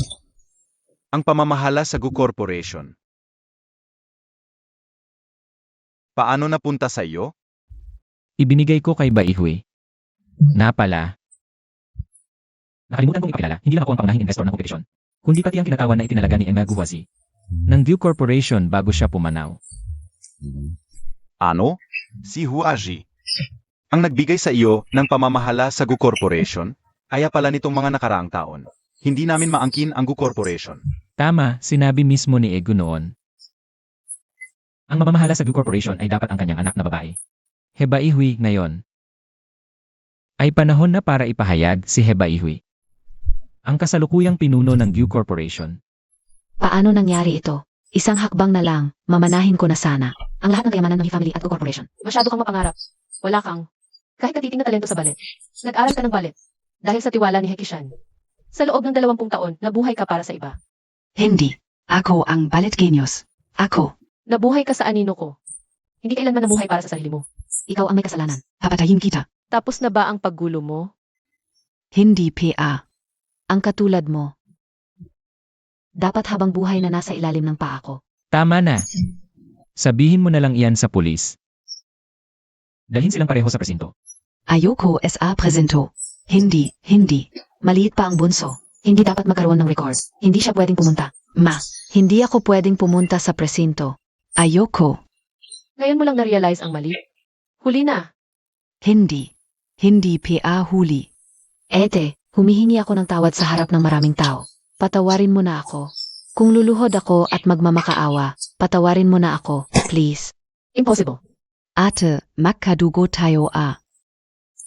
Ang pamamahala sa Gu Corporation. Paano napunta sa iyo? Ibinigay ko kay Baihui. Na pala. Nakalimutan kong ipakilala, hindi lang ako ang pangunahing investor ng kompetisyon. Kundi pati ang kinatawan na itinalaga ni Emma Guhuasi ng Gu Corporation bago siya pumanaw. Ano? Si Huaji. Ang nagbigay sa iyo ng pamamahala sa Gu Corporation, kaya pala nitong mga nakaraang taon. Hindi namin maangkin ang Gu Corporation. Tama, sinabi mismo ni Egu noon. Ang mamamahala sa Gu Corporation ay dapat ang kanyang anak na babae. Hebaihui ngayon. Ay panahon na para ipahayag si Hebaihui. Ang kasalukuyang pinuno ng Gu Corporation. Paano nangyari ito? Isang hakbang na lang, mamanahin ko na sana. Ang lahat ng kayamanan ng family at corporation. Masyado kang mapangarap. Wala kang. Kahit katiting na talento sa balet. Nag-aral ka ng balet. Dahil sa tiwala ni Hekishan. Sa loob ng 20 taon, nabuhay ka para sa iba. Hindi. Ako ang ballet genius. Ako. Nabuhay ka sa anino ko. Hindi kailanman nabuhay para sa sarili mo. Ikaw ang may kasalanan. Papatayin kita. Tapos na ba ang paggulo mo? Hindi PA. Ang katulad mo. Dapat habang buhay na nasa ilalim ng paa ko. Tama na. Sabihin mo na lang iyan sa pulis. Dalhin silang pareho sa presinto. Ayoko SA presento. Hindi. Maliit pa ang bunso. Hindi dapat magkaroon ng record. Hindi siya pwedeng pumunta. Ma. Hindi ako pwedeng pumunta sa presinto. Ayoko. Ngayon mo lang na-realize ang mali. Huli na. Hindi PA huli. Ete, humihingi ako ng tawad sa harap ng maraming tao. Patawarin mo na ako. Kung luluhod ako at magmamakaawa, patawarin mo na ako, please. Impossible. Ate, magkadugo tayo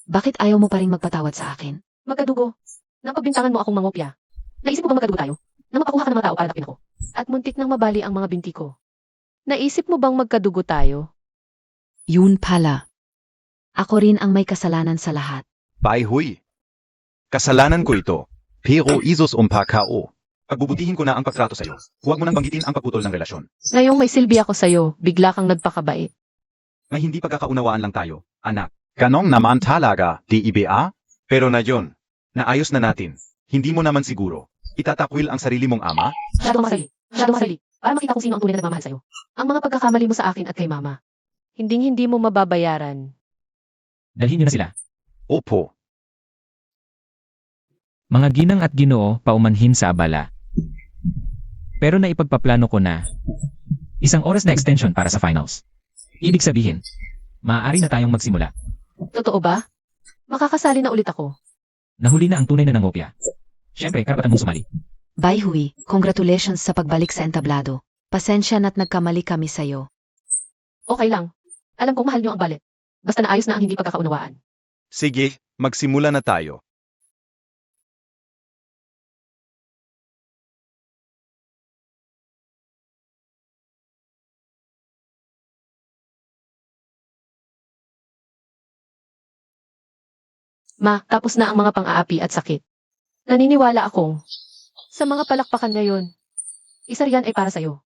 Bakit ayaw mo pa rin magpatawad sa akin? Magkadugo. Napagbintangan mo akong mangopya. Naisip mo ba magkadugo tayo? Na mapakuha ka ng mga tao para tapin ako. At muntik nang mabali ang mga binti ko. Naisip mo bang magkadugo tayo? Yun pala. Ako rin ang may kasalanan sa lahat. Bai Hui. Kasalanan ko ito. Pero isos KO. Pagbubutihin ko na ang pagtrato sa'yo. Huwag mo nang banggitin ang pagputol ng relasyon. Ngayong may silbi ako sa'yo, bigla kang nagpakabait. May hindi pagkakaunawaan lang tayo, anak. Ganong naman talaga, di iba? Pero na yun, naayos na natin. Hindi mo naman siguro. Itatakwil ang sarili mong ama? Masyadong masali. Para makita kung sino ang tunay na nagmamahal sa'yo. Ang mga pagkakamali mo sa akin at kay mama. Hindi mo mababayaran. Dalhin niyo na sila. Opo. Mga ginang at ginoo, paumanhin sa abala. Pero naipagpaplano ko na 1 oras na extension para sa finals. Ibig sabihin, maaari na tayong magsimula. Totoo ba? Makakasali na ulit ako. Nahuli na ang tunay na nangopya. Siyempre, karapatan mong sumali. Bye Hui, congratulations sa pagbalik sa entablado. Pasensya na't nagkamali kami sa'yo. Okay lang. Alam kong mahal niyo ang balet. Basta naayos na ang hindi pagkakaunawaan. Sige, magsimula na tayo. Ma, tapos na ang mga pang-aapi at sakit. Naniniwala akong sa mga palakpakan ngayon, isa riyan ay para sa'yo.